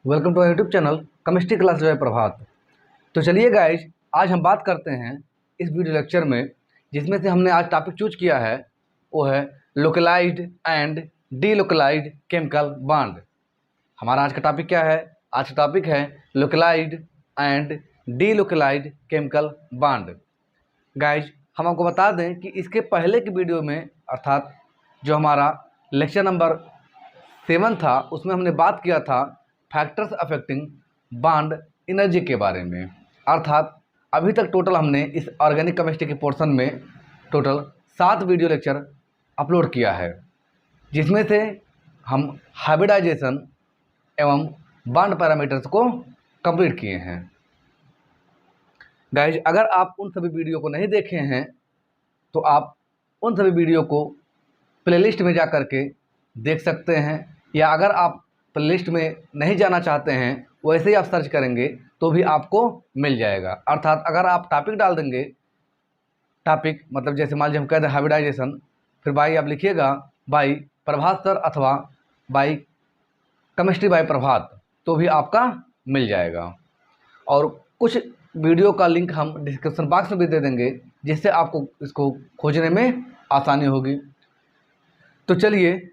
Welcome to YouTube channel chemistry class by Prabhat. तो चलिए guys, आज हम बात करते हैं इस वीडियो लेक्चर में, जिसमें से हमने आज टॉपिक चूज किया है वो है localised and delocalised chemical bond. हमारा आज का टॉपिक क्या है? आज का टॉपिक है localised and delocalised chemical bond. Guys, हम आपको बता दें कि इसके पहले की वीडियो में, अर्थात जो हमारा लेक्चर नंबर 7 था, उसमें हमने बात किया था फैक्टर्स अफेक्टिंग बॉन्ड एनर्जी के बारे में। अर्थात अभी तक टोटल हमने इस ऑर्गेनिक केमिस्ट्री के पोर्शन में टोटल 7 वीडियो लेक्चर अपलोड किया है, जिसमें से हम हाइब्रिडाइजेशन एवं बॉन्ड पैरामीटर्स को कंप्लीट किए हैं। गाइज, अगर आप उन सभी वीडियो को नहीं देखे हैं तो आप उन सभी वीडियो को प्लेलिस्ट में जा कर के देख सकते हैं, या अगर आप प्लेलिस्ट में नहीं जाना चाहते हैं, वैसे ही आप सर्च करेंगे तो भी आपको मिल जाएगा। अर्थात अगर आप टॉपिक डाल देंगे, टॉपिक मतलब जैसे मान लीजिए हम कह दें हाइब्रिडाइजेशन, फिर बाई आप लिखिएगा बाई प्रभात सर अथवा बाई केमिस्ट्री बाई प्रभात, तो भी आपका मिल जाएगा। और कुछ वीडियो का लिंक हम डिस्क्रिप्शन बॉक्स में भी दे देंगे, जिससे आपको इसको खोजने में आसानी होगी। तो चलिए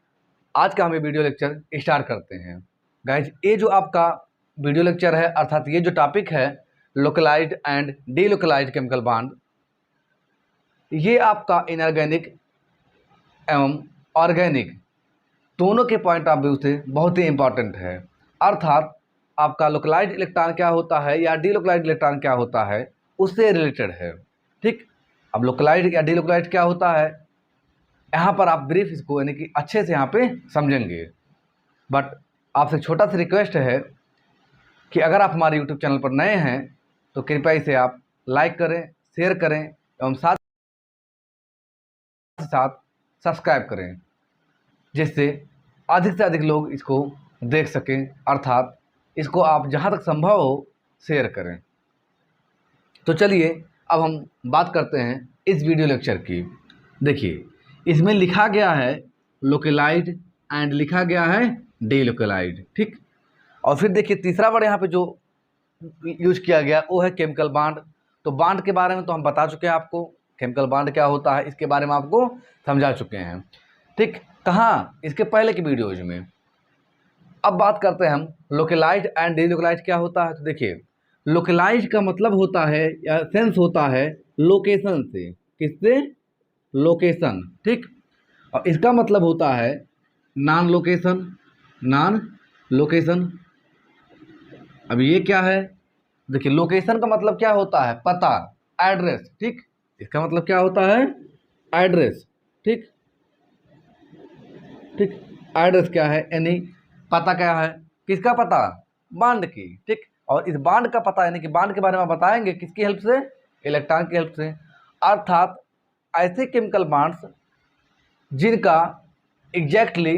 आज का हमें वीडियो लेक्चर स्टार्ट करते हैं। गाइज, ये जो आपका वीडियो लेक्चर है, अर्थात ये जो टॉपिक है localised and delocalised chemical bond, ये आपका इनऑर्गेनिक एवं ऑर्गेनिक दोनों के पॉइंट ऑफ व्यू से बहुत ही इंपॉर्टेंट है। अर्थात आपका लोकलाइज्ड इलेक्ट्रॉन क्या होता है या डीलोकलाइज्ड इलेक्ट्रॉन क्या होता है, उससे रिलेटेड है। ठीक, अब लोकलाइज्ड या डीलोकलाइज्ड क्या होता है, यहाँ पर आप ब्रीफ इसको यानी कि अच्छे से यहाँ पे समझेंगे। बट आपसे छोटा सा रिक्वेस्ट है कि अगर आप हमारे यूट्यूब चैनल पर नए हैं तो कृपया इसे आप लाइक करें, शेयर करें एवं साथ साथ सब्सक्राइब करें, जिससे अधिक से अधिक लोग इसको देख सकें। अर्थात इसको आप जहाँ तक संभव हो शेयर करें। तो चलिए अब हम बात करते हैं इस वीडियो लेक्चर की। देखिए, इसमें लिखा गया है लोकलाइज्ड एंड लिखा गया है डीलोकलाइज्ड। ठीक, और फिर देखिए तीसरा वर्ड यहाँ पे जो यूज किया गया वो है केमिकल बॉन्ड। तो बॉन्ड के बारे में तो हम बता चुके हैं आपको, केमिकल बॉन्ड क्या होता है इसके बारे में आपको समझा चुके हैं। ठीक, कहाँ? इसके पहले की वीडियोज में। अब बात करते हैं हम लोकलाइज्ड एंड डीलोकलाइज्ड क्या होता है। तो देखिए, लोकलाइज्ड का मतलब होता है या सेंस होता है लोकेशन से। किससे? लोकेशन। ठीक, और इसका मतलब होता है नॉन लोकेशन। नॉन लोकेशन, अब ये क्या है? देखिए, लोकेशन का मतलब क्या होता है? पता, एड्रेस। ठीक, इसका मतलब क्या होता है? एड्रेस। ठीक ठीक, एड्रेस क्या है? यानी पता क्या है? किसका पता? बॉन्ड की। ठीक, और इस बॉन्ड का पता यानी कि बॉन्ड के बारे में बताएंगे किसकी हेल्प से? इलेक्ट्रॉन की हेल्प से। अर्थात ऐसे केमिकल बॉन्ड्स जिनका एग्जैक्टली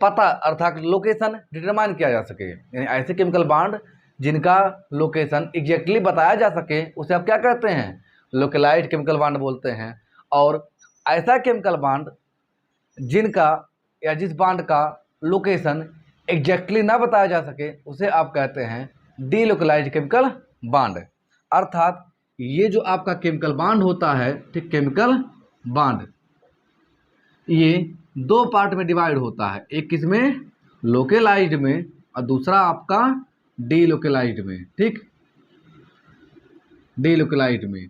पता अर्थात लोकेशन डिटरमाइन किया जा सके, यानी ऐसे केमिकल बॉन्ड जिनका लोकेशन एग्जैक्टली बताया जा सके, उसे आप क्या कहते हैं? लोकलाइज्ड केमिकल बॉन्ड बोलते हैं। और ऐसा केमिकल बॉन्ड जिनका या जिस बॉन्ड का लोकेशन एग्जैक्टली ना बताया जा सके, उसे आप कहते हैं डीलोकलाइज्ड केमिकल बॉन्ड। अर्थात ये जो आपका केमिकल बॉन्ड होता है, ठीक, केमिकल बॉन्ड ये 2 पार्ट में डिवाइड होता है। एक किसमें? लोकलाइज्ड में, और दूसरा आपका डीलोकलाइज्ड में। ठीक, डीलोकलाइज्ड में।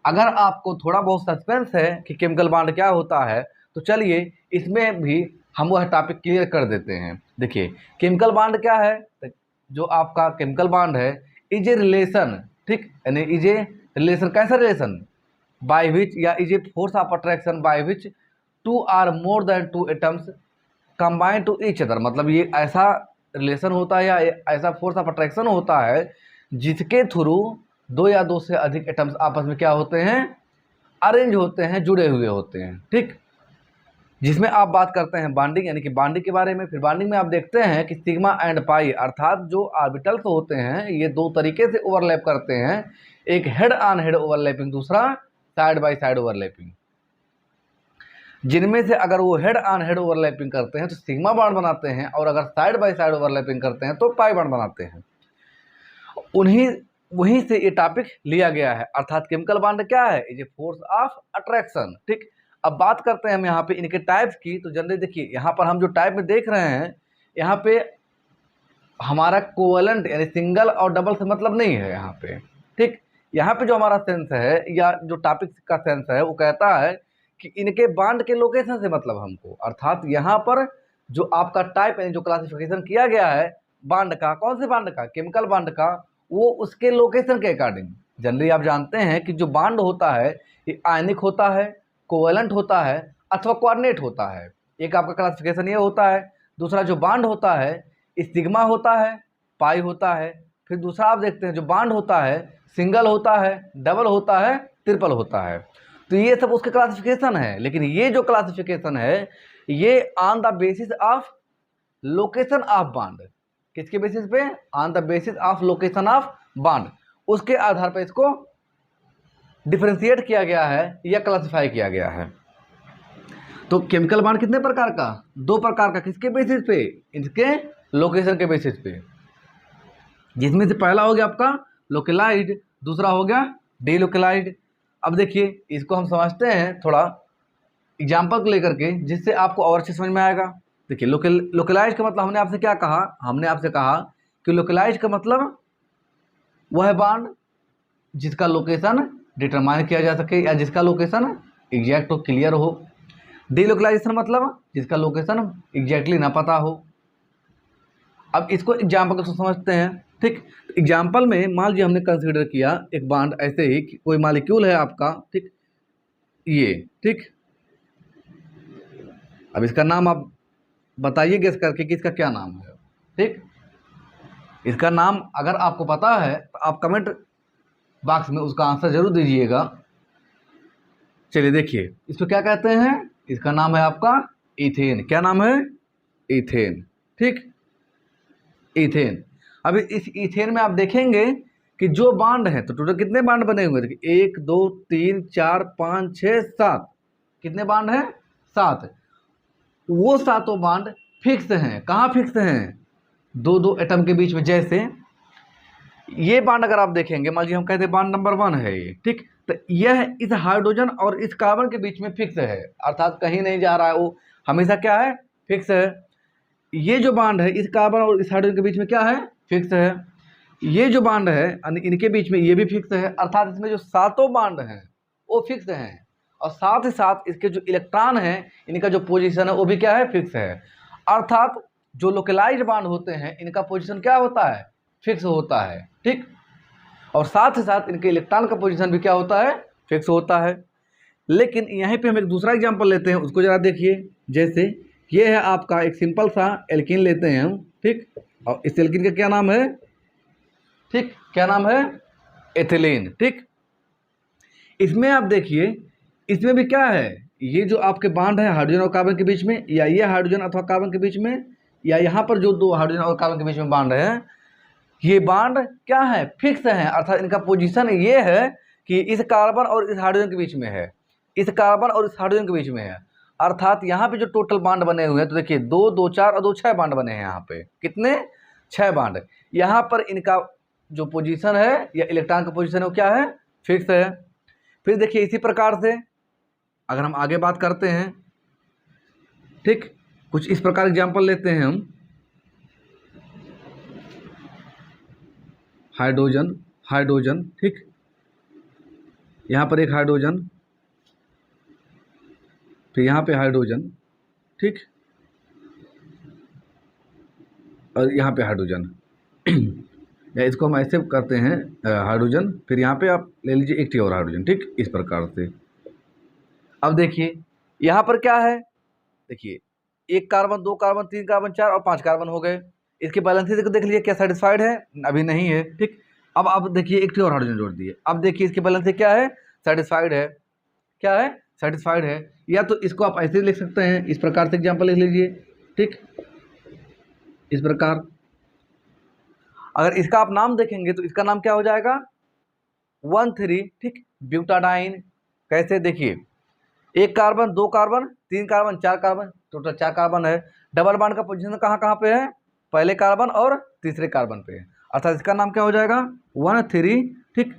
अगर आपको थोड़ा बहुत सस्पेंस है कि केमिकल बॉन्ड क्या होता है, तो चलिए इसमें भी हम वह टॉपिक क्लियर कर देते हैं। देखिए, केमिकल बॉन्ड क्या है? जो आपका केमिकल बॉन्ड है इज ए रिलेशन। ठीक, यानी इज ए रिलेशन। कैसा रिलेशन? बाय विच या is a force of attraction by which 2 or more than 2 atoms combine to each other. मतलब ये ऐसा रिलेशन होता है या ऐसा फोर्स ऑफ अट्रैक्शन होता है जिसके थ्रू 2 या 2 से अधिक एटम्स आपस में क्या होते हैं? अरेंज होते हैं, जुड़े हुए होते हैं। ठीक, जिसमें आप बात करते हैं बॉन्डिंग यानी कि बॉन्डिंग के बारे में। फिर बॉन्डिंग में आप देखते हैं कि सिग्मा एंड पाई, अर्थात जो ऑर्बिटल्स होते हैं ये 2 तरीके से ओवरलैप करते हैं। एक हेड ऑन हेड ओवरलैपिंग, दूसरा साइड बाय साइड ओवरलैपिंग। जिनमें से अगर वो हेड ऑन हेड ओवरलैपिंग करते हैं तो सिग्मा बॉन्ड बनाते हैं, और अगर साइड बाय साइड ओवरलैपिंग करते हैं तो पाई बॉन्ड बनाते हैं। उन्हीं वहीं से ये टॉपिक लिया गया है, अर्थात केमिकल बॉन्ड क्या है, is a force of attraction. ठीक, अब बात करते हैं हम यहाँ पे इनके टाइप्स की। तो जनरली देखिए यहाँ पर हम जो टाइप में देख रहे हैं, यहाँ पे हमारा कोवलेंट यानी सिंगल और डबल से मतलब नहीं है यहाँ पे। ठीक, यहाँ पे जो हमारा सेंस है या जो टॉपिक का सेंस है वो कहता है कि इनके बॉन्ड के लोकेशन से मतलब हमको, अर्थात यहाँ पर जो आपका टाइप यानी जो क्लासिफिकेशन किया गया है बॉन्ड का, कौन से बॉन्ड का, केमिकल बॉन्ड का, वो उसके लोकेशन के अकॉर्डिंग। जनरली आप जानते हैं कि जो बॉन्ड होता है ये आयनिक होता है, कोवलेंट होता है अथवा कोऑर्डिनेट होता है। एक आपका क्लासिफिकेशन ये होता है। दूसरा जो बॉन्ड होता है सिग्मा होता है, पाई होता है। फिर दूसरा आप देखते हैं जो बॉन्ड होता है सिंगल होता है, डबल होता है, ट्रिपल होता है। तो ये सब उसके क्लासिफिकेशन है। लेकिन ये जो क्लासिफिकेशन है ये on the basis of location of bond, किसके बेसिस पे, on the basis of location of bond, उसके आधार पर इसको डिफरेंशिएट किया गया है या क्लासिफाई किया गया है। तो केमिकल बॉन्ड कितने प्रकार का, दो प्रकार का, किसके बेसिस पे, इसके लोकेशन के बेसिस पे, जिसमें से पहला हो गया आपका लोकेलाइड, दूसरा हो गया डीलोकेलाइड। अब देखिए इसको हम समझते हैं थोड़ा एग्जाम्पल को लेकर के, जिससे आपको और अच्छे समझ में आएगा। देखिए लोकेलाइज का मतलब हमने आपसे क्या कहा, हमने आपसे कहा कि लोकेलाइज का मतलब वह बॉन्ड जिसका लोकेशन डिटरमाइन किया जा सके या जिसका लोकेशन एग्जैक्ट हो, क्लियर हो। डीलोकलाइजेशन मतलब जिसका लोकेशन एग्जैक्टली ना पता हो। अब इसको एग्जाम्पल से समझते हैं। ठीक, एग्जाम्पल में मान लीजिए हमने कंसीडर किया एक बॉन्ड ऐसे ही कि कोई मॉलिक्यूल है आपका, ठीक, ये, ठीक, अब इसका नाम आप बताइए गेस करके कि इसका क्या नाम है। ठीक, इसका नाम अगर आपको पता है तो आप कमेंट बॉक्स में उसका आंसर जरूर दीजिएगा। चलिए देखिए इसको क्या कहते हैं, इसका नाम है आपका इथेन। क्या नाम है, इथेन। ठीक, इथेन। अभी इस इथेन में आप देखेंगे कि जो बॉन्ड है तो टोटल कितने बॉन्ड बने हुए, देखिए 1 2 3 4 5 6 7, कितने बॉन्ड हैं, 7। वो सातों बॉन्ड फिक्स हैं। कहाँ फिक्स हैं, दो दो एटम के बीच में। जैसे ये बॉन्ड अगर आप देखेंगे, मान लीजिए हम कहते हैं बॉन्ड नंबर 1 है ये, ठीक, तो यह इस हाइड्रोजन और इस कार्बन के बीच में फिक्स है, अर्थात कहीं नहीं जा रहा है, वो हमेशा क्या है, फिक्स है। ये जो बॉन्ड है इस कार्बन और इस हाइड्रोजन के बीच में क्या है, फिक्स है। ये जो बॉन्ड है इनके बीच में ये भी फिक्स है, अर्थात इसमें जो सातों बॉन्ड हैं वो फिक्स हैं। और साथ ही साथ इसके जो इलेक्ट्रॉन हैं इनका जो पोजीशन है वो भी क्या है, फिक्स है। अर्थात जो लोकलाइज्ड बॉन्ड होते हैं इनका पोजीशन क्या होता है, फिक्स होता है। ठीक, और साथ ही साथ इनके इलेक्ट्रॉन का पोजीशन भी क्या होता है, फिक्स होता है। लेकिन यहीं पे हम एक दूसरा एग्जांपल लेते हैं, उसको जरा देखिए। जैसे ये है आपका एक सिंपल सा एल्कीन लेते हैं हम, ठीक, और इस एल्कीन का क्या नाम है, ठीक, क्या नाम है, एथिलीन। ठीक, इसमें आप देखिए इसमें भी क्या है, ये जो आपके बॉन्ड है हाइड्रोजन और कार्बन के बीच में, या ये हाइड्रोजन अथवा कार्बन के बीच में, या यहाँ पर जो दो हाइड्रोजन और कार्बन के बीच में बॉन्ड है, ये बॉन्ड क्या है, फिक्स है। अर्थात इनका पोजीशन ये है कि इस कार्बन और इस हाइड्रोजन के बीच में है, इस कार्बन और इस हाइड्रोजन के बीच में है। अर्थात यहाँ पे जो टोटल बॉन्ड बने हुए हैं, तो देखिए 2 2 4 और 2 6 बॉन्ड बने हैं यहाँ पे। कितने, 6 बॉन्ड। यहाँ पर इनका जो पोजीशन है या इलेक्ट्रॉन का पोजीशन है वो क्या है, फिक्स है। फिर देखिए इसी प्रकार से अगर हम आगे बात करते हैं, ठीक, कुछ इस प्रकार एग्जाम्पल लेते हैं हम। हाइड्रोजन, हाइड्रोजन, ठीक, यहाँ पर एक हाइड्रोजन, फिर यहाँ पे हाइड्रोजन, ठीक, और यहाँ पे हाइड्रोजन या इसको हम ऐसे करते हैं हाइड्रोजन, फिर यहाँ पे आप ले लीजिए एक और हाइड्रोजन, ठीक, इस प्रकार से। अब देखिए यहाँ पर क्या है, देखिए 1 कार्बन 2 कार्बन 3 कार्बन 4 और 5 कार्बन हो गए। इसके बैलेंस को देख लीजिए, क्या सेटिस्फाइड है, अभी नहीं है। ठीक, अब आप देखिए एक और हाइड्रोजन जोड़ दिए, अब देखिए इसके बैलेंस से क्या है, सेटिस्फाइड है। क्या है, सेटिस्फाइड है। या तो इसको आप ऐसे लिख सकते हैं, इस प्रकार से एग्जाम्पल लिख लीजिए, ठीक, इस प्रकार। अगर इसका आप नाम देखेंगे तो इसका नाम क्या हो जाएगा, 1,3, ठीक, ब्यूटाडाइन। कैसे, देखिए एक कार्बन, दो कार्बन, तीन कार्बन, चार कार्बन, टोटल 4 कार्बन है। डबल बॉन्ड का पोजीशन कहाँ कहाँ पे है? पहले कार्बन और तीसरे कार्बन पे है, अर्थात इसका नाम क्या हो जाएगा? 1 3। ठीक,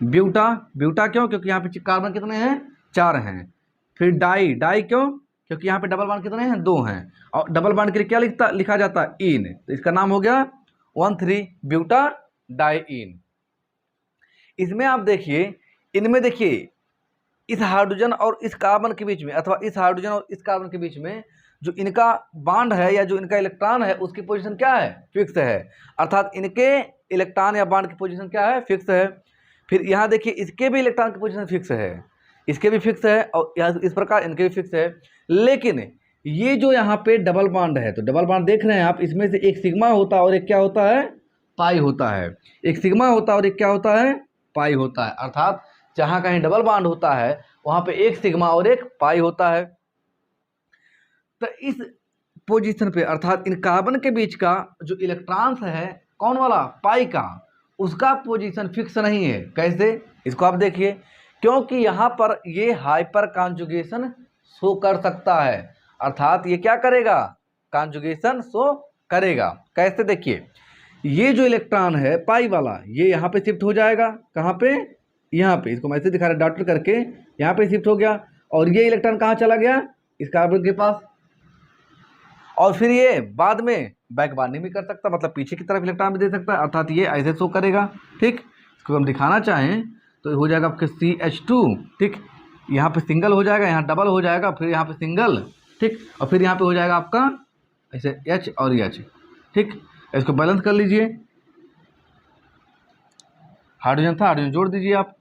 ब्यूटा, ब्यूटा क्यों? क्योंकि यहाँ पे कार्बन कितने हैं? 4 हैं। फिर डाई, डाई क्यों? क्योंकि यहाँ पे डबल बॉन्ड कितने हैं? 2 हैं, और डबल बॉन्ड के लिए क्या लिखा जाता है? इन। तो इसका नाम हो गया 1 3 ब्यूटा डाईइन। इसमें आप देखिए, इनमें देखिए इस हाइड्रोजन और इस कार्बन के बीच में, अथवा इस हाइड्रोजन और इस कार्बन के बीच में जो इनका बॉन्ड है या जो इनका इलेक्ट्रॉन है उसकी पोजीशन क्या है? फिक्स है, अर्थात इनके इलेक्ट्रॉन या बॉन्ड की पोजीशन क्या है? फिक्स है। फिर यहाँ देखिए इसके भी इलेक्ट्रॉन की पोजीशन फिक्स है, इसके भी फिक्स है, और यहाँ इस प्रकार इनके भी फिक्स है। लेकिन ये जो यहाँ पे डबल बॉन्ड है, तो डबल बॉन्ड देख रहे हैं आप, इसमें से एक सिग्मा होता है और एक क्या होता है? पाई होता है। एक सिग्मा होता है और एक क्या होता है? पाई होता है, अर्थात जहाँ कहीं डबल बॉन्ड होता है वहाँ पे एक सिग्मा और एक पाई होता है। तो इस पोजीशन पे, अर्थात इन कार्बन के बीच का जो इलेक्ट्रॉन्स है, कौन वाला? पाई का, उसका पोजीशन फिक्स नहीं है। कैसे? इसको आप देखिए, क्योंकि यहाँ पर ये हाइपर कॉन्जुगेशन शो कर सकता है, अर्थात ये क्या करेगा? कॉन्जुगेशन शो करेगा। कैसे? देखिए, ये जो इलेक्ट्रॉन है पाई वाला, ये यहाँ पे शिफ्ट हो जाएगा, कहाँ पे? यहाँ पे। इसको मैं ऐसे दिखा रहा हूँ डॉट करके, यहाँ पे शिफ्ट हो गया, और ये इलेक्ट्रॉन कहाँ चला गया? इस कार्बन के पास। और फिर ये बाद में बैक बाइंडिंग भी कर सकता है, मतलब पीछे की तरफ इलेक्ट्रॉन भी दे सकता है, अर्थात ये ऐसे शो करेगा। ठीक, इसको हम दिखाना चाहें तो हो जाएगा आपके CH2। ठीक, यहाँ पे सिंगल हो जाएगा, यहाँ डबल हो जाएगा, फिर यहाँ पे सिंगल। ठीक, और फिर यहाँ पे हो जाएगा आपका ऐसे H और H। ठीक, इसको बैलेंस कर लीजिए, हाइड्रोजन था, हाइड्रोजन जोड़ दीजिए आप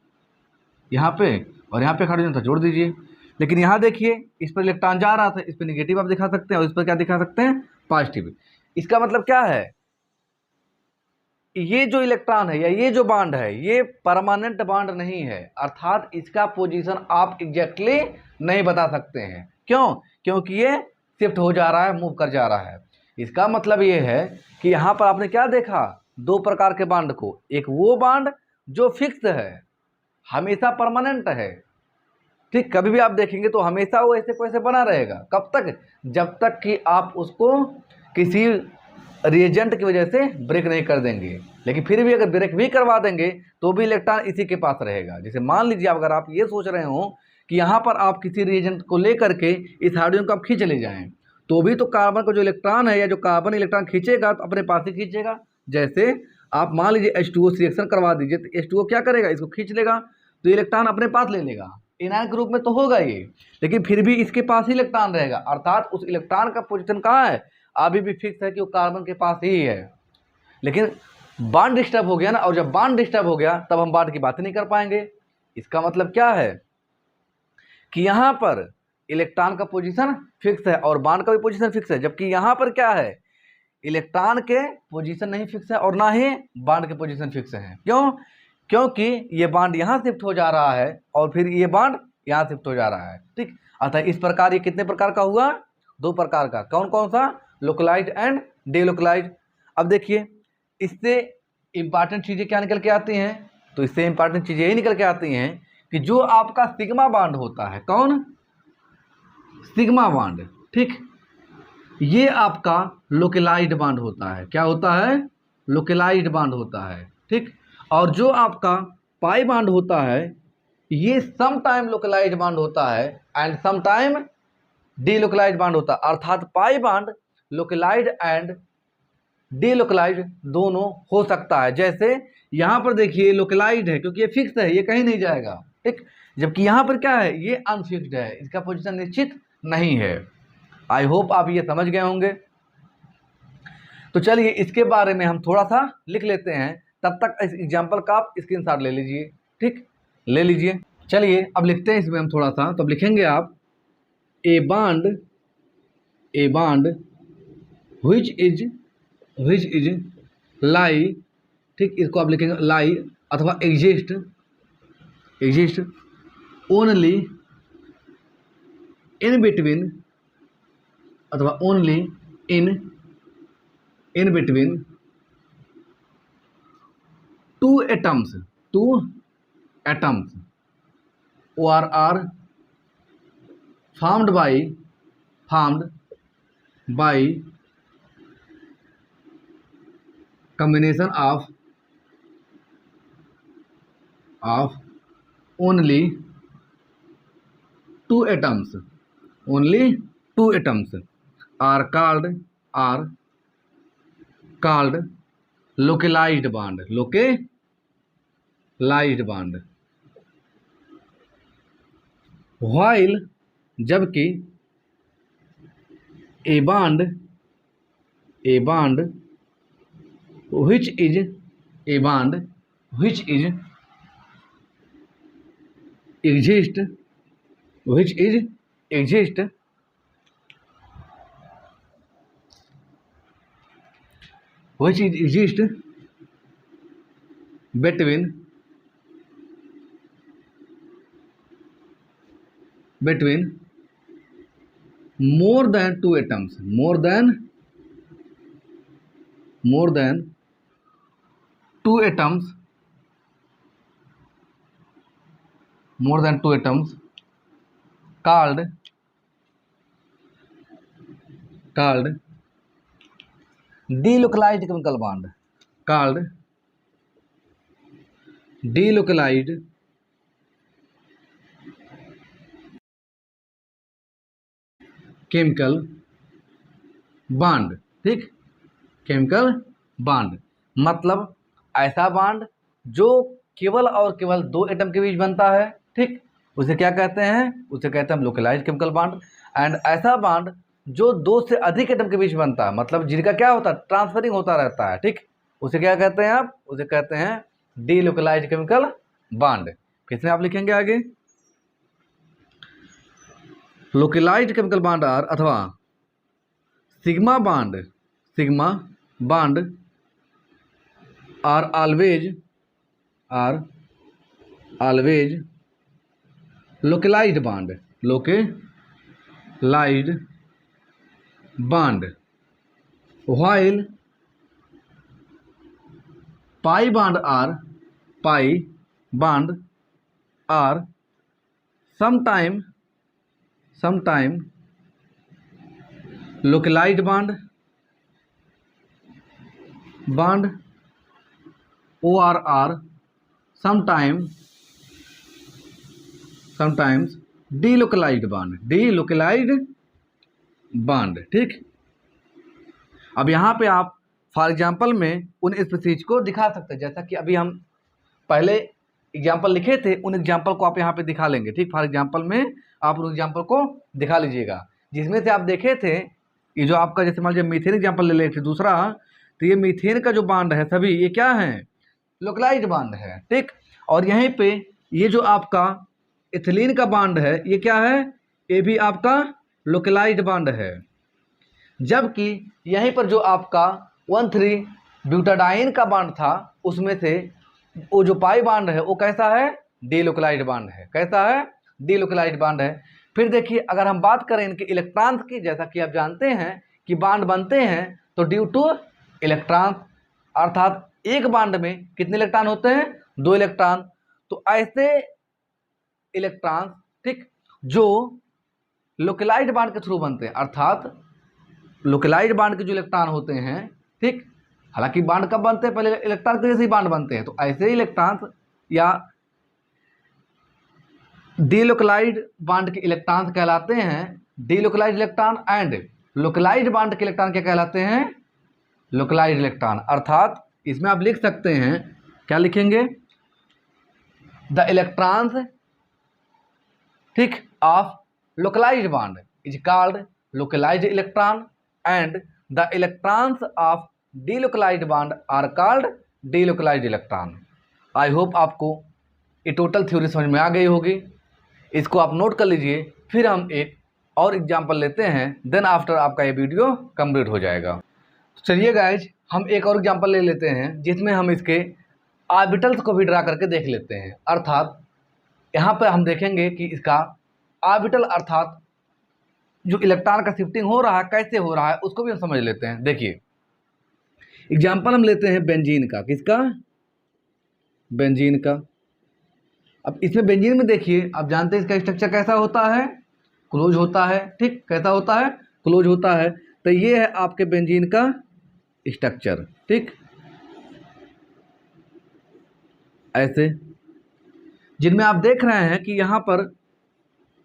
यहाँ पे, और यहाँ पे हाइड्रोजन था, जोड़ दीजिए। लेकिन यहाँ देखिए, इस पर इलेक्ट्रॉन जा रहा था, इस पर निगेटिव आप दिखा सकते हैं, और इस पर क्या दिखा सकते हैं? पॉजिटिव। इसका मतलब क्या है? ये जो इलेक्ट्रॉन है या ये जो बॉन्ड है, ये परमानेंट बॉन्ड नहीं है, अर्थात इसका पोजीशन आप एग्जैक्टली नहीं बता सकते हैं। क्यों? क्योंकि ये शिफ्ट हो जा रहा है, मूव कर जा रहा है। इसका मतलब ये है कि यहाँ पर आपने क्या देखा? 2 प्रकार के बॉन्ड को, एक वो बॉन्ड जो फिक्स है, हमेशा परमानेंट है। ठीक, कभी भी आप देखेंगे तो हमेशा वो ऐसे को ऐसे बना रहेगा। कब तक? जब तक कि आप उसको किसी रिएजेंट की वजह से ब्रेक नहीं कर देंगे। लेकिन फिर भी अगर ब्रेक भी करवा देंगे तो भी इलेक्ट्रॉन इसी के पास रहेगा। जैसे मान लीजिए, अगर आप ये सोच रहे हो कि यहाँ पर आप किसी रिएजेंट को लेकर के इस हाइड्रोजन को आप खींच ले जाएं, तो भी तो कार्बन का जो इलेक्ट्रॉन है या जो कार्बन इलेक्ट्रॉन खींचेगा तो अपने पास ही खींचेगा। जैसे आप मान लीजिए H2O से रिएक्शन करवा दीजिए, तो H2O क्या करेगा? इसको खींच लेगा, तो इलेक्ट्रॉन अपने पास ले लेगा। एनायन के रूप में तो होगा ये, लेकिन फिर भी इसके पास ही इलेक्ट्रॉन रहेगा, अर्थात उस इलेक्ट्रॉन का पोजीशन कहाँ है? अभी भी फिक्स है कि वो कार्बन के पास ही है। लेकिन बॉन्ड डिस्टर्ब हो गया ना, और जब बॉन्ड डिस्टर्ब हो गया तब हम बॉन्ड की बात नहीं कर पाएंगे। इसका मतलब क्या है कि यहाँ पर इलेक्ट्रॉन का पोजीशन फिक्स है और बॉन्ड का भी पोजीशन फिक्स है, जबकि यहाँ पर क्या है? इलेक्ट्रॉन के पोजीशन नहीं फिक्स है और ना ही बॉन्ड के पोजीशन फिक्स है। क्यों? क्योंकि ये बॉन्ड यहाँ शिफ्ट हो जा रहा है और फिर ये बॉन्ड यहाँ शिफ्ट हो जा रहा है। ठीक, अतः इस प्रकार ये कितने प्रकार का हुआ? 2 प्रकार का। कौन कौन सा? Localised and delocalised. अब देखिए, इससे इंपॉर्टेंट चीज़ें क्या निकल के आती हैं? तो इससे इंपॉर्टेंट चीज़ें यही निकल के आती हैं कि जो आपका सिग्मा बॉन्ड होता है, कौन? Sigma bond. ठीक, ये आपका लोकलाइज्ड बॉन्ड होता है। क्या होता है? लोकलाइज्ड बॉन्ड होता है। ठीक, और जो आपका पाई बॉन्ड होता है, ये सम टाइम लोकलाइज्ड बॉन्ड होता है and some time delocalised bond होता है, अर्थात pi bond localised and delocalised दोनों हो सकता है। जैसे यहाँ पर देखिए लोकलाइज्ड है क्योंकि ये फिक्स है, ये कहीं नहीं जाएगा। ठीक, जबकि यहाँ पर क्या है? ये अनफिक्स्ड है, इसका पोजीशन निश्चित नहीं है। आई होप आप ये समझ गए होंगे। तो चलिए इसके बारे में हम थोड़ा सा लिख लेते हैं, तब तक इस एग्जाम्पल का आप स्क्रीनशॉट ले लीजिए। ठीक, ले लीजिए। चलिए अब लिखते हैं इसमें हम थोड़ा सा, तो अब लिखेंगे आप ए बॉन्ड व्हिच इज लाई। ठीक, इसको आप लिखेंगे लाई अथवा एग्जिस्ट ओनली इन बिटवीन, अथवा only in between two atoms ORR formed by combination of only two atoms are called localized bond. while जबकि a bond which is exist between more than two atoms called delocalized chemical bond. ठीक, chemical bond मतलब ऐसा bond जो केवल और केवल दो atom के बीच बनता है। ठीक, उसे क्या कहते हैं? उसे कहते हैं हम लोकलाइज्ड केमिकल बॉन्ड। एंड ऐसा बॉन्ड जो दो से अधिक एटम के बीच बनता है, मतलब जिनका क्या होता है, ट्रांसफरिंग होता रहता है। ठीक, उसे क्या कहते हैं आप? उसे कहते हैं डीलोकलाइज्ड केमिकल बॉन्ड। किसमें आप लिखेंगे आगे? लोकलाइज्ड केमिकल बॉन्ड आर अथवा sigma bond are always localised bond while pi bond are sometime localized bond or are sometimes delocalized bond। ठीक, अब यहाँ पे आप फॉर एग्जांपल में उन स्पीशीज को दिखा सकते हैं, जैसा कि अभी हम पहले एग्जांपल लिखे थे, उन एग्जांपल को आप यहाँ पे दिखा लेंगे। ठीक, फॉर एग्जांपल में आप उन एग्जांपल को दिखा लीजिएगा, जिसमें से आप देखे थे ये जो आपका, जैसे मान लीजिए मीथेन एग्जांपल ले लेते दूसरा, तो ये मीथेन का जो बॉन्ड है सभी ये क्या है? लोकलाइज्ड बॉन्ड है। ठीक, और यहीं पे ये जो आपका इथिलीन का बॉन्ड है ये क्या है? ये भी आपका लोकलाइज्ड बॉन्ड है। जबकि यहीं पर जो आपका 1,3 ब्यूटाडाइन का बॉन्ड था उसमें से वो जो पाई बॉन्ड है वो कैसा है? डीलोकलाइज्ड बॉन्ड है। कैसा है? डीलोकलाइज्ड बॉन्ड है। फिर देखिए, अगर हम बात करें इनके इलेक्ट्रॉन्स की, जैसा कि आप जानते हैं कि बॉन्ड बनते हैं तो ड्यू टू इलेक्ट्रॉन्स, अर्थात एक बॉन्ड में कितने इलेक्ट्रॉन होते हैं? 2 इलेक्ट्रॉन। तो ऐसे इलेक्ट्रॉन्स, ठीक, जो लोकलाइज्ड बॉन्ड के थ्रू बनते हैं, अर्थात लोकलाइज्ड बॉन्ड के जो इलेक्ट्रॉन होते हैं, ठीक, हालांकि बॉन्ड कब बनते हैं? पहले इलेक्ट्रॉन के जैसे ही बॉन्ड बनते हैं। तो ऐसे इलेक्ट्रॉन्स या डीलोकलाइज्ड बॉन्ड के इलेक्ट्रॉन्स कहलाते हैं delocalised electron, and localised bond के इलेक्ट्रॉन क्या कहलाते हैं? Localised electron. अर्थात इसमें आप लिख सकते हैं, क्या लिखेंगे? द इलेक्ट्रॉन्स, ठीक, of localised bond is called localised electron and the electrons of delocalised bond are called delocalised electron. I hope आपको ये टोटल थ्योरी समझ में आ गई होगी। इसको आप नोट कर लीजिए, फिर हम एक और एग्जांपल लेते हैं, देन आफ्टर आपका ये वीडियो कंप्लीट हो जाएगा। तो चलिए गाइज, हम एक और एग्जांपल ले लेते हैं जिसमें हम इसके ऑर्बिटल्स को भी ड्रा करके देख लेते हैं। अर्थात यहाँ पर हम देखेंगे कि इसका ऑर्बिटल, अर्थात जो इलेक्ट्रॉन का शिफ्टिंग हो रहा है कैसे हो रहा है उसको भी हम समझ लेते हैं। देखिए, एग्जाम्पल हम लेते हैं बेंजीन का। किसका? बेंजीन का। अब इसमें बेंजीन में देखिए, आप जानते हैं इसका स्ट्रक्चर कैसा होता है? क्लोज होता है। ठीक, कैसा होता है? क्लोज होता है। तो ये है आपके बेंजीन का स्ट्रक्चर। ठीक, ऐसे जिनमें आप देख रहे हैं कि यहाँ पर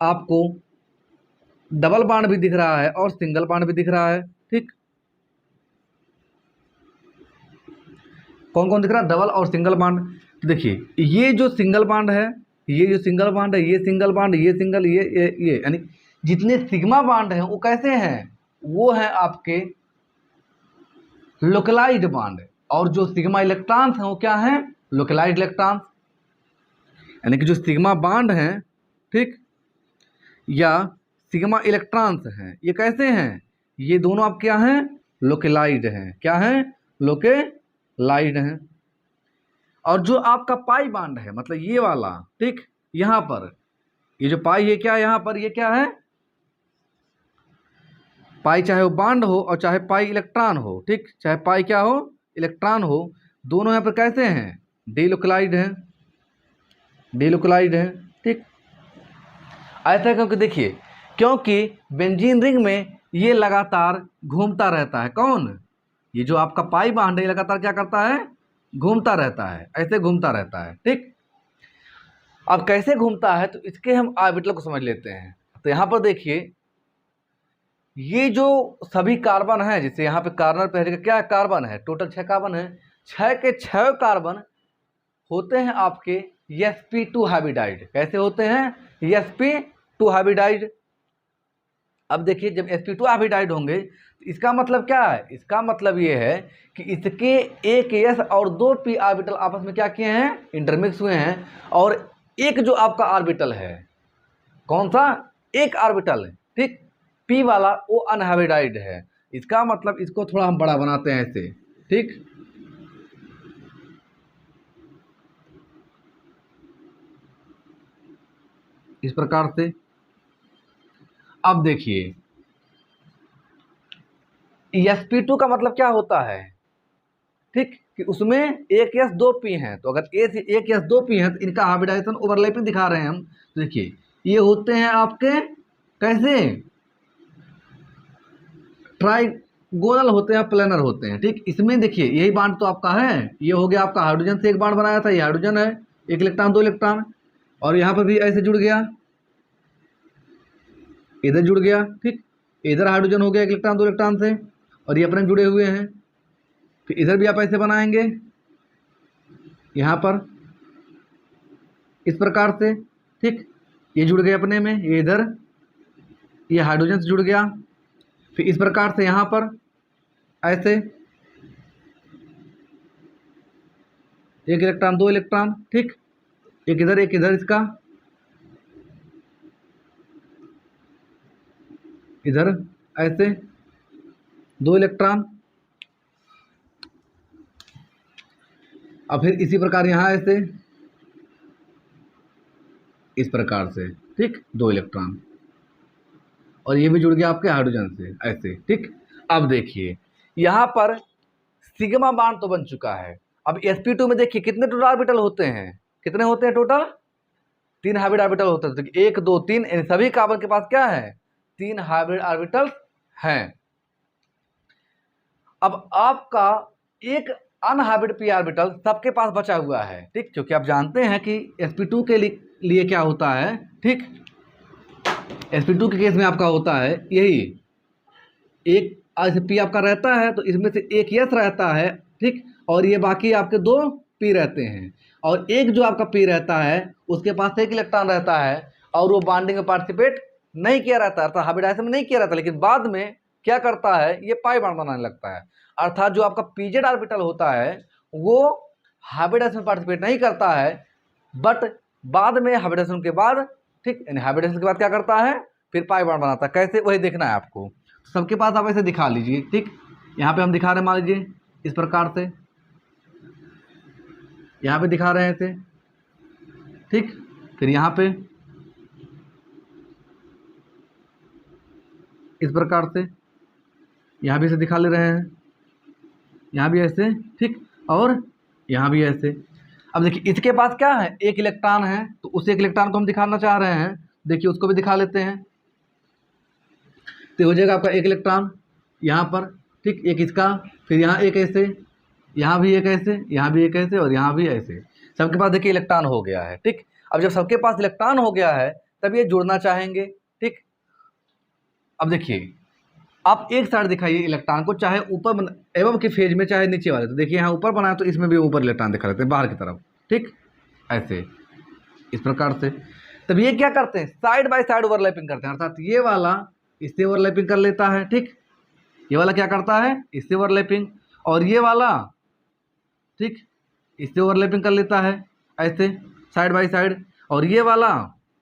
आपको डबल बॉन्ड भी दिख रहा है और सिंगल बॉन्ड भी दिख रहा है। ठीक, कौन कौन दिख रहा है? डबल और सिंगल बॉन्ड। तो देखिए ये जो सिंगल बॉन्ड है, ये जो सिंगल बॉन्ड है, ये सिंगल बॉन्ड, ये सिंगल, ये यानी जितने सिग्मा बॉन्ड हैं वो कैसे हैं? वो हैं आपके लोकलाइज्ड बॉन्ड। और जो सिग्मा इलेक्ट्रॉन्स हैं वो क्या हैं? Localised electrons. यानी कि जो सिग्मा बॉन्ड हैं, ठीक, या सिग्मा इलेक्ट्रॉन्स हैं, ये कैसे हैं? ये दोनों आप क्या हैं? लोकलाइज्ड हैं। क्या हैं? लोकलाइज्ड हैं। और जो आपका पाई बॉन्ड है, मतलब ये वाला, ठीक, यहाँ पर ये जो पाई है, क्या यहाँ पर ये क्या है? पाई, चाहे वो बॉन्ड हो और चाहे पाई इलेक्ट्रॉन हो। ठीक, चाहे पाई क्या हो? इलेक्ट्रॉन हो। दोनों यहाँ पर कैसे हैं? डीलोकलाइज्ड हैं। डीलोकलाइज्ड हैं। ठीक, ऐसा क्योंकि देखिए, क्योंकि बेंजीन रिंग में ये लगातार घूमता रहता है। कौन? ये जो आपका पाई बॉन्ड है लगातार क्या करता है? घूमता रहता है, ऐसे घूमता रहता है। ठीक, अब कैसे घूमता है तो इसके हम ऑर्बिटल को समझ लेते हैं। तो यहाँ पर देखिए, ये जो सभी कार्बन है, जैसे यहाँ पे कार्बन पहले का क्या है? कार्बन है, टोटल 6 कार्बन है। 6 के 6 कार्बन होते हैं आपके sp2 हाइब्रिडाइड। कैसे होते हैं? sp2 हाइब्रिडाइड। अब देखिए, जब sp2 हाइब्रिडाइड होंगे तो इसका मतलब क्या है? इसका मतलब ये है कि इसके एक s और 2 p ऑर्बिटल आपस में क्या किए हैं? इंटरमिक्स हुए हैं। और एक जो आपका ऑर्बिटल है, कौन सा? एक ऑर्बिटल, ठीक, p वाला, वो अनहाइब्रिडाइड है। इसका मतलब इसको थोड़ा हम बड़ा बनाते हैं ऐसे। ठीक, इस प्रकार से। अब देखिए, sp2 का मतलब क्या होता है? ठीक, कि उसमें एक s 2 p हैं। तो अगर एक s 2 p हैं तो इनका हाइब्रिडाइजेशन ओवरलैपिंग दिखा रहे हैं हम। तो देखिए, ये होते हैं आपके कैसे? ट्राइगोनल होते हैं, प्लेनर होते हैं। ठीक, इसमें देखिए यही बॉन्ड तो आपका है। ये हो गया आपका हाइड्रोजन से एक बॉन्ड बनाया था, ये हाइड्रोजन है, एक इलेक्ट्रॉन 2 इलेक्ट्रॉन। और यहाँ पर भी ऐसे जुड़ गया, इधर जुड़ गया। ठीक, इधर हाइड्रोजन हो गया एक इलेक्ट्रॉन 2 इलेक्ट्रॉन से, और ये अपने जुड़े हुए हैं। फिर इधर भी आप ऐसे बनाएंगे, यहाँ पर इस प्रकार से। ठीक, ये जुड़ गए अपने में, ये इधर, ये हाइड्रोजन से जुड़ गया। फिर इस प्रकार से यहाँ पर ऐसे एक इलेक्ट्रॉन 2 इलेक्ट्रॉन। ठीक, एक इधर इसका, इधर ऐसे 2 इलेक्ट्रॉन। और फिर इसी प्रकार यहाँ ऐसे, इस प्रकार से। ठीक, 2 इलेक्ट्रॉन, और ये भी जुड़ गया आपके हाइड्रोजन से ऐसे। ठीक, अब देखिए यहाँ पर सिग्मा बॉन्ड तो बन चुका है। अब sp2 में देखिए कितने टोटल ऑर्बिटल होते हैं? कितने होते हैं टोटल? 3 हाइब्रिड ऑर्बिटल होते हैं। तो 1 2 3, इन सभी कार्बन के पास क्या है? 3 हाइब्रिड ऑर्बिटल हैं। अब आपका एक अनहाइब्रिड p ऑर्बिटल सबके पास बचा हुआ है। ठीक, क्योंकि आप जानते हैं कि sp2 के लिए क्या होता है? ठीक, sp2 के केस में आपका होता है यही, एक p आपका रहता है तो इसमें से एक s रहता है। ठीक, और ये बाकी आपके 2 p रहते हैं। और एक जो आपका p रहता है उसके पास एक इलेक्ट्रॉन रहता है, और वो बॉन्डिंग में पार्टिसिपेट नहीं किया रहता है, अर्थात हाइब्रिडाइजेशन में नहीं किया रहता, लेकिन बाद में क्या करता है? ये पाई बॉन्ड बनाने लगता है। अर्थात जो आपका pz ऑर्बिटल होता है वो हाइब्रिडाइजेशन में पार्टिसिपेट नहीं करता है, बट बाद में हाइब्रिडाइजेशन के बाद, ठीक, यानी हाइब्रिडाइजेशन के बाद क्या करता है? फिर पाई बॉन्ड बनाता है। कैसे? वही देखना है आपको। सबके पास आप ऐसे दिखा लीजिए। ठीक, यहाँ पे हम दिखा रहे हैं, मान लीजिए इस प्रकार से, यहाँ पे दिखा रहे हैं ऐसे। ठीक, फिर यहाँ पे इस प्रकार से, यहाँ भी ऐसे दिखा ले रहे हैं, यहाँ भी ऐसे। ठीक, और यहाँ भी ऐसे। अब देखिए इसके पास क्या है? एक इलेक्ट्रॉन है, तो उस एक इलेक्ट्रॉन को हम दिखाना चाह रहे हैं। देखिए उसको भी दिखा लेते हैं। तो हो जाएगा आपका एक इलेक्ट्रॉन यहाँ पर, ठीक, एक इसका, फिर यहाँ एक ऐसे, यहाँ भी एक ऐसे, यहाँ भी एक ऐसे और यहाँ भी ऐसे, सबके पास देखिए इलेक्ट्रॉन हो गया है, ठीक। अब जब सबके पास इलेक्ट्रॉन हो गया है तब ये जुड़ना चाहेंगे, ठीक। अब देखिए आप एक साइड दिखाइए इलेक्ट्रॉन को, चाहे ऊपर एवं के फेज में चाहे नीचे वाले, तो देखिए यहाँ ऊपर बनाया तो इसमें भी ऊपर इलेक्ट्रॉन दिखा लेते हैं बाहर की तरफ, ठीक, ऐसे इस प्रकार से। तब ये क्या करते हैं, साइड बाय साइड ओवरलैपिंग करते हैं, अर्थात ये वाला इससे ओवरलैपिंग कर लेता है, ठीक, ये वाला क्या करता है इससे ओवरलैपिंग, और ये वाला, ठीक, इससे ओवरलैपिंग कर लेता है ऐसे साइड बाय साइड, और ये वाला,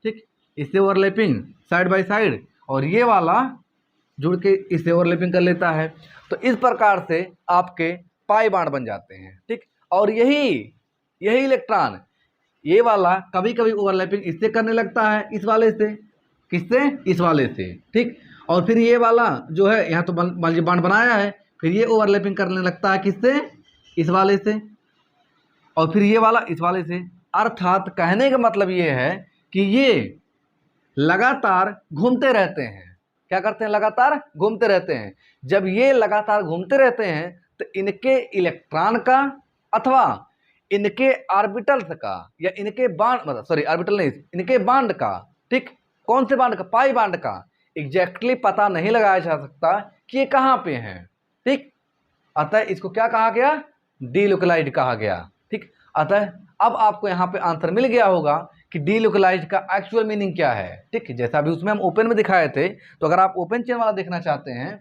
ठीक, इससे ओवरलैपिंग साइड बाय साइड, और ये वाला जुड़ के इससे ओवरलैपिंग कर लेता है। तो इस प्रकार से आपके पाई बॉन्ड बन जाते हैं, ठीक। और यही इलेक्ट्रॉन ये वाला कभी कभी ओवरलैपिंग इससे करने लगता है, इस वाले से, किससे, इस वाले से, ठीक। और फिर ये वाला जो है यहाँ तो मान लीजिए बॉन्ड बनाया है, फिर ये ओवरलैपिंग करने लगता है किससे, इस वाले से, और फिर ये वाला इस वाले से। अर्थात कहने का मतलब ये है कि ये लगातार घूमते रहते हैं। क्या करते हैं, लगातार घूमते रहते हैं। जब ये लगातार घूमते रहते हैं तो इनके इलेक्ट्रॉन का अथवा इनके ऑर्बिटल्स का या इनके बॉन्ड, मतलब सॉरी ऑर्बिटल नहीं, इनके बॉन्ड का, ठीक, कौन से बॉन्ड का, पाई बॉन्ड का एग्जैक्टली पता नहीं लगाया जा सकता कि ये कहाँ पे हैं, ठीक। अतः इसको क्या कहा गया, डीलोकलाइज्ड कहा गया, ठीक। अतः अब आपको यहाँ पे आंसर मिल गया होगा कि डीलोकलाइज्ड का एक्चुअल मीनिंग क्या है, ठीक। जैसा अभी उसमें हम ओपन में दिखाए थे, तो अगर आप ओपन चेन वाला देखना चाहते हैं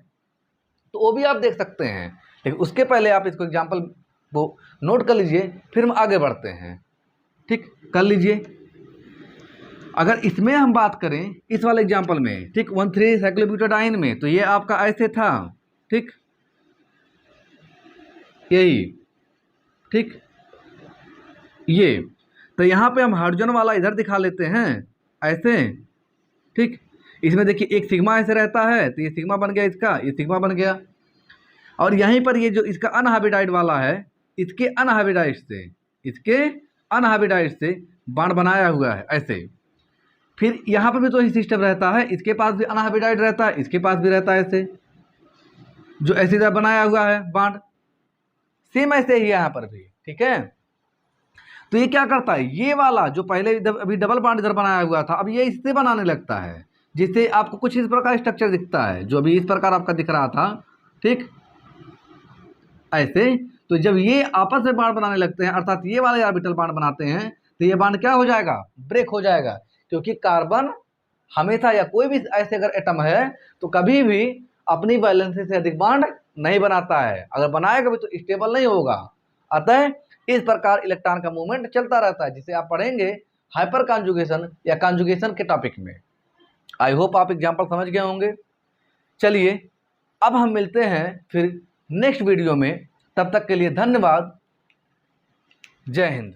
तो वो भी आप देख सकते हैं, लेकिन उसके पहले आप इसको एग्जाम्पल वो नोट कर लीजिए, फिर हम आगे बढ़ते हैं, ठीक, कर लीजिए। अगर इसमें हम बात करें इस वाले एग्जाम्पल में, ठीक, 1,3 साइक्लोब्यूटाडाइन में, तो ये आपका ऐसे था, ठीक, यही, ठीक, ये तो यहाँ पे हम हाइड्रोजन वाला इधर दिखा लेते हैं ऐसे, ठीक। इसमें देखिए एक सिग्मा ऐसे रहता है, तो ये सिग्मा बन गया, इसका ये सिग्मा बन गया, और यहीं पर ये जो इसका अनहाइब्रिडाइड वाला है, इसके अनहाइब्रिडाइड से बॉन्ड बनाया हुआ है ऐसे। फिर यहाँ पर भी तो ही सिस्टम रहता है, इसके पास भी अनहाइब्रिडाइड रहता है, इसके पास भी रहता है ऐसे, जो ऐसी तरह बनाया हुआ है बॉन्ड, सेम ऐसे ही यहाँ पर भी, ठीक है। तो ये क्या करता है, ये वाला जो पहले अभी डबल बॉन्ड इधर बनाया हुआ था, अब ये इससे बनाने लगता है, जिससे आपको कुछ इस प्रकार स्ट्रक्चर दिखता है, जो अभी इस प्रकार आपका दिख रहा था, ठीक, ऐसे। तो जब ये आपस में बॉन्ड बनाने लगते हैं, अर्थात ये वाले ऑर्बिटल बॉन्ड बनाते हैं, तो ये बॉन्ड क्या हो जाएगा, ब्रेक हो जाएगा, क्योंकि कार्बन हमेशा या कोई भी ऐसे अगर एटम है तो कभी भी अपनी वैलेंसी से अधिक बॉन्ड नहीं बनाता है, अगर बनाएगा भी तो स्टेबल नहीं होगा। अतः इस प्रकार इलेक्ट्रॉन का मूवमेंट चलता रहता है, जिसे आप पढ़ेंगे हाइपर कॉन्जुगेशन या कॉन्जुगेशन के टॉपिक में। आई होप आप एग्जाम्पल समझ गए होंगे। चलिए अब हम मिलते हैं फिर नेक्स्ट वीडियो में, तब तक के लिए धन्यवाद, जय हिंद।